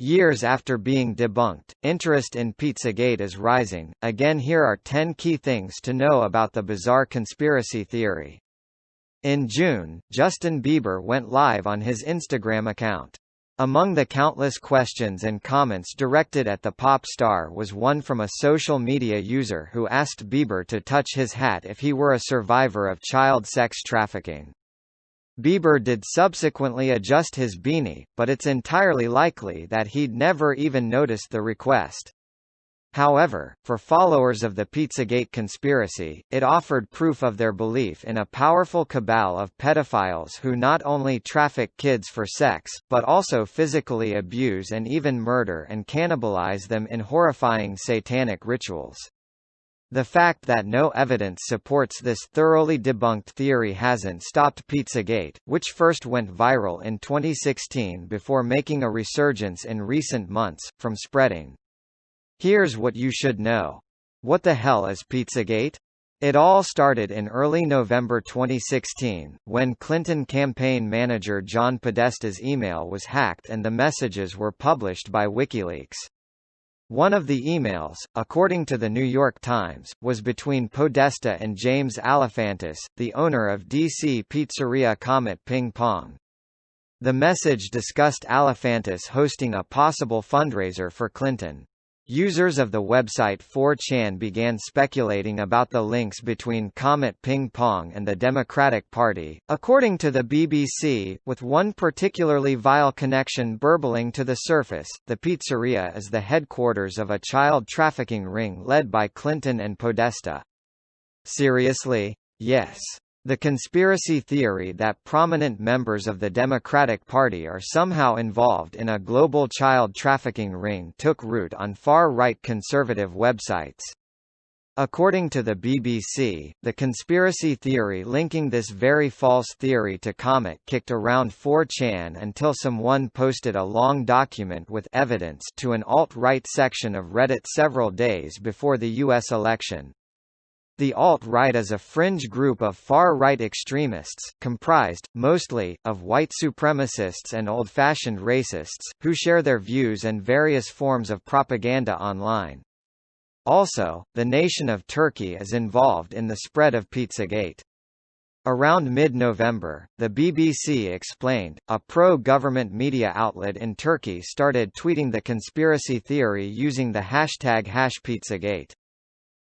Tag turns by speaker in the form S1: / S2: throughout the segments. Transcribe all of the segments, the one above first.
S1: Years after being debunked, interest in Pizzagate is rising. Again, here are 10 key things to know about the bizarre conspiracy theory. In June, Justin Bieber went live on his Instagram account. Among the countless questions and comments directed at the pop star was one from a social media user who asked Bieber to touch his hat if he were a survivor of child sex trafficking. Bieber did subsequently adjust his beanie, but it's entirely likely that he'd never even noticed the request. However, for followers of the Pizzagate conspiracy, it offered proof of their belief in a powerful cabal of pedophiles who not only traffic kids for sex, but also physically abuse and even murder and cannibalize them in horrifying satanic rituals. The fact that no evidence supports this thoroughly debunked theory hasn't stopped Pizzagate, which first went viral in 2016 before making a resurgence in recent months, from spreading. Here's what you should know. What the hell is Pizzagate? It all started in early November 2016, when Clinton campaign manager John Podesta's email was hacked and the messages were published by WikiLeaks. One of the emails, according to the New York Times, was between Podesta and James Alefantis, the owner of DC pizzeria Comet Ping Pong. The message discussed Alefantis hosting a possible fundraiser for Clinton. Users of the website 4chan began speculating about the links between Comet Ping Pong and the Democratic Party, according to the BBC, with one particularly vile connection burbling to the surface. The pizzeria is the headquarters of a child trafficking ring led by Clinton and Podesta. Seriously? Yes. The conspiracy theory that prominent members of the Democratic Party are somehow involved in a global child trafficking ring took root on far-right conservative websites. According to the BBC, the conspiracy theory linking this very false theory to Comet kicked around 4chan until someone posted a long document with evidence to an alt-right section of Reddit several days before the U.S. election. The alt-right is a fringe group of far-right extremists, comprised, mostly, of white supremacists and old-fashioned racists, who share their views and various forms of propaganda online. Also, the nation of Turkey is involved in the spread of Pizzagate. Around mid-November, the BBC explained, a pro-government media outlet in Turkey started tweeting the conspiracy theory using the hashtag #Pizzagate.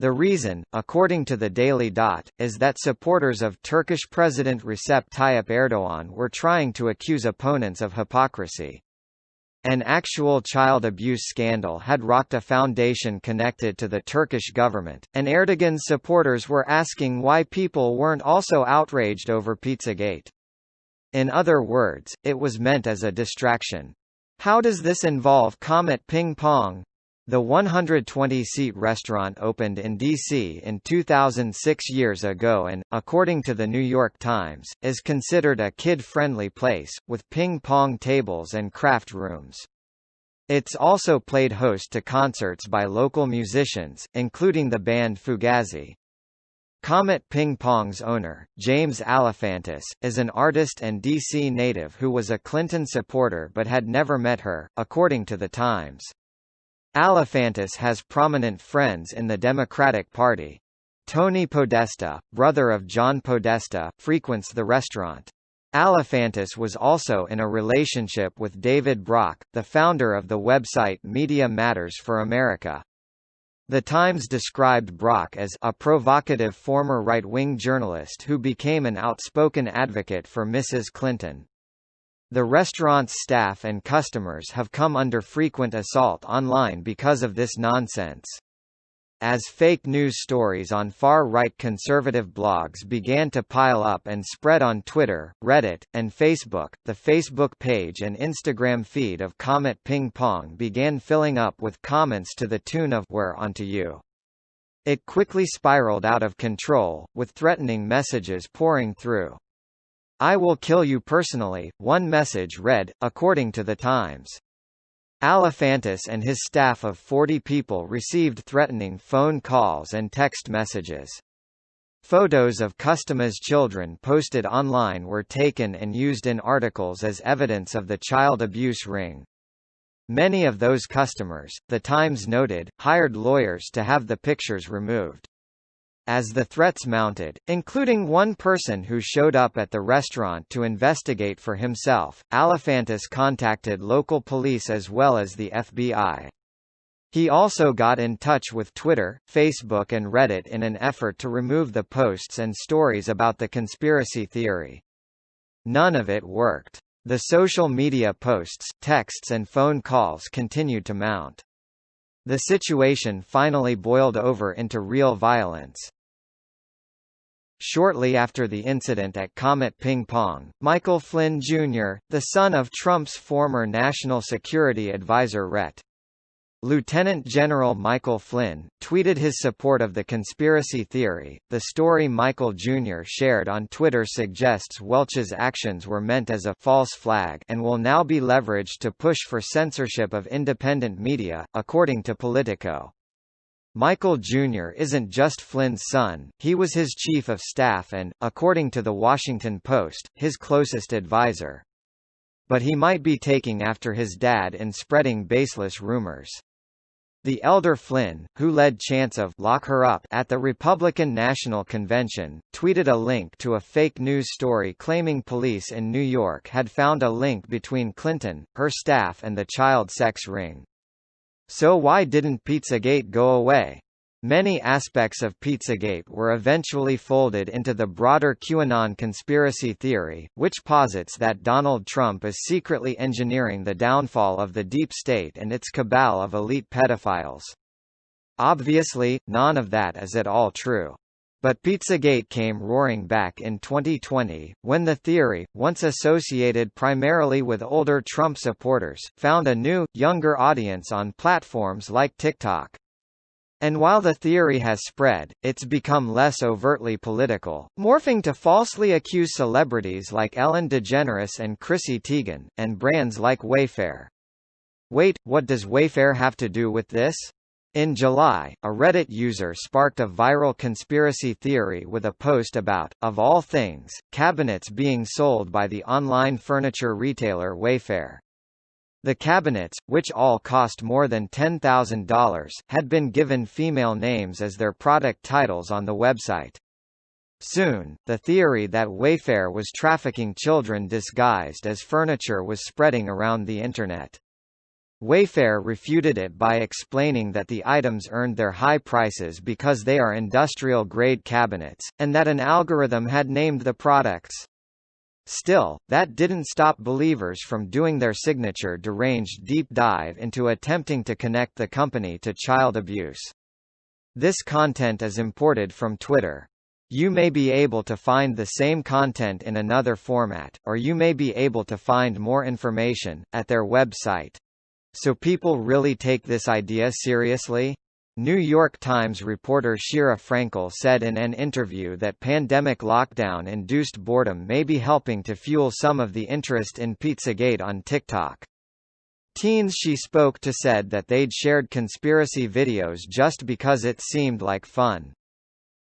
S1: The reason, according to the Daily Dot, is that supporters of Turkish President Recep Tayyip Erdoğan were trying to accuse opponents of hypocrisy. An actual child abuse scandal had rocked a foundation connected to the Turkish government, and Erdogan's supporters were asking why people weren't also outraged over Pizzagate. In other words, it was meant as a distraction. How does this involve Comet Ping Pong? The 120-seat restaurant opened in D.C. in 2006 years ago and, according to the New York Times, is considered a kid-friendly place, with ping-pong tables and craft rooms. It's also played host to concerts by local musicians, including the band Fugazi. Comet Ping Pong's owner, James Alefantis, is an artist and D.C. native who was a Clinton supporter but had never met her, according to the Times. Alefantis has prominent friends in the Democratic Party. Tony Podesta, brother of John Podesta, frequents the restaurant. Alefantis was also in a relationship with David Brock, the founder of the website Media Matters for America. The Times described Brock as a provocative former right-wing journalist who became an outspoken advocate for Mrs. Clinton. The restaurant's staff and customers have come under frequent assault online because of this nonsense. As fake news stories on far-right conservative blogs began to pile up and spread on Twitter, Reddit, and Facebook, the Facebook page and Instagram feed of Comet Ping Pong began filling up with comments to the tune of "We're onto you." It quickly spiraled out of control, with threatening messages pouring through. "I will kill you personally," one message read, according to the Times. Alefantis and his staff of 40 people received threatening phone calls and text messages. Photos of customers' children posted online were taken and used in articles as evidence of the child abuse ring. Many of those customers, The Times noted, hired lawyers to have the pictures removed. As the threats mounted, including one person who showed up at the restaurant to investigate for himself, Alefantis contacted local police as well as the FBI. He also got in touch with Twitter, Facebook and Reddit in an effort to remove the posts and stories about the conspiracy theory. None of it worked. The social media posts, texts and phone calls continued to mount. The situation finally boiled over into real violence. Shortly after the incident at Comet Ping Pong, Michael Flynn Jr., the son of Trump's former national security advisor Ret. Lieutenant General Michael Flynn, tweeted his support of the conspiracy theory. The story Michael Jr. shared on Twitter suggests Welch's actions were meant as a false flag and will now be leveraged to push for censorship of independent media, according to Politico. Michael Jr. isn't just Flynn's son, he was his chief of staff and, according to The Washington Post, his closest advisor. But he might be taking after his dad in spreading baseless rumors. The elder Flynn, who led chants of "Lock her up" at the Republican National Convention, tweeted a link to a fake news story claiming police in New York had found a link between Clinton, her staff and the child sex ring. So why didn't Pizzagate go away? Many aspects of Pizzagate were eventually folded into the broader QAnon conspiracy theory, which posits that Donald Trump is secretly engineering the downfall of the deep state and its cabal of elite pedophiles. Obviously, none of that is at all true. But Pizzagate came roaring back in 2020, when the theory, once associated primarily with older Trump supporters, found a new, younger audience on platforms like TikTok. And while the theory has spread, it's become less overtly political, morphing to falsely accuse celebrities like Ellen DeGeneres and Chrissy Teigen, and brands like Wayfair. Wait, what does Wayfair have to do with this? In July, a Reddit user sparked a viral conspiracy theory with a post about, of all things, cabinets being sold by the online furniture retailer Wayfair. The cabinets, which all cost more than $10,000, had been given female names as their product titles on the website. Soon, the theory that Wayfair was trafficking children disguised as furniture was spreading around the Internet. Wayfair refuted it by explaining that the items earned their high prices because they are industrial-grade cabinets, and that an algorithm had named the products. Still, that didn't stop believers from doing their signature deranged deep dive into attempting to connect the company to child abuse. This content is imported from Twitter. You may be able to find the same content in another format, or you may be able to find more information at their website. So people really take this idea seriously? New York Times reporter Shira Frankel said in an interview that pandemic lockdown-induced boredom may be helping to fuel some of the interest in Pizzagate on TikTok. Teens she spoke to said that they'd shared conspiracy videos just because it seemed like fun.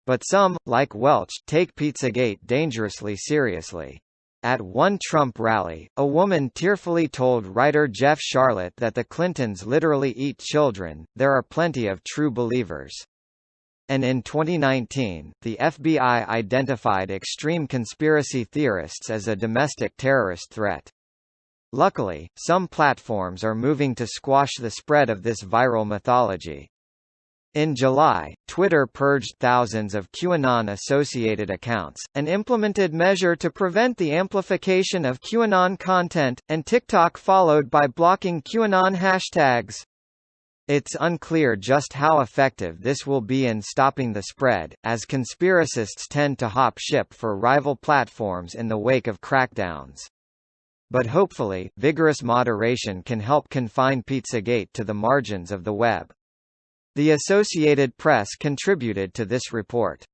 S1: But some, like Welch, take Pizzagate dangerously seriously. At one Trump rally, a woman tearfully told writer Jeff Sharlet that the Clintons literally eat children. There are plenty of true believers. And in 2019, the FBI identified extreme conspiracy theorists as a domestic terrorist threat. Luckily, some platforms are moving to squash the spread of this viral mythology. In July, Twitter purged thousands of QAnon-associated accounts, an implemented measure to prevent the amplification of QAnon content, and TikTok followed by blocking QAnon hashtags. It's unclear just how effective this will be in stopping the spread, as conspiracists tend to hop ship for rival platforms in the wake of crackdowns. But hopefully, vigorous moderation can help confine Pizzagate to the margins of the web. The Associated Press contributed to this report.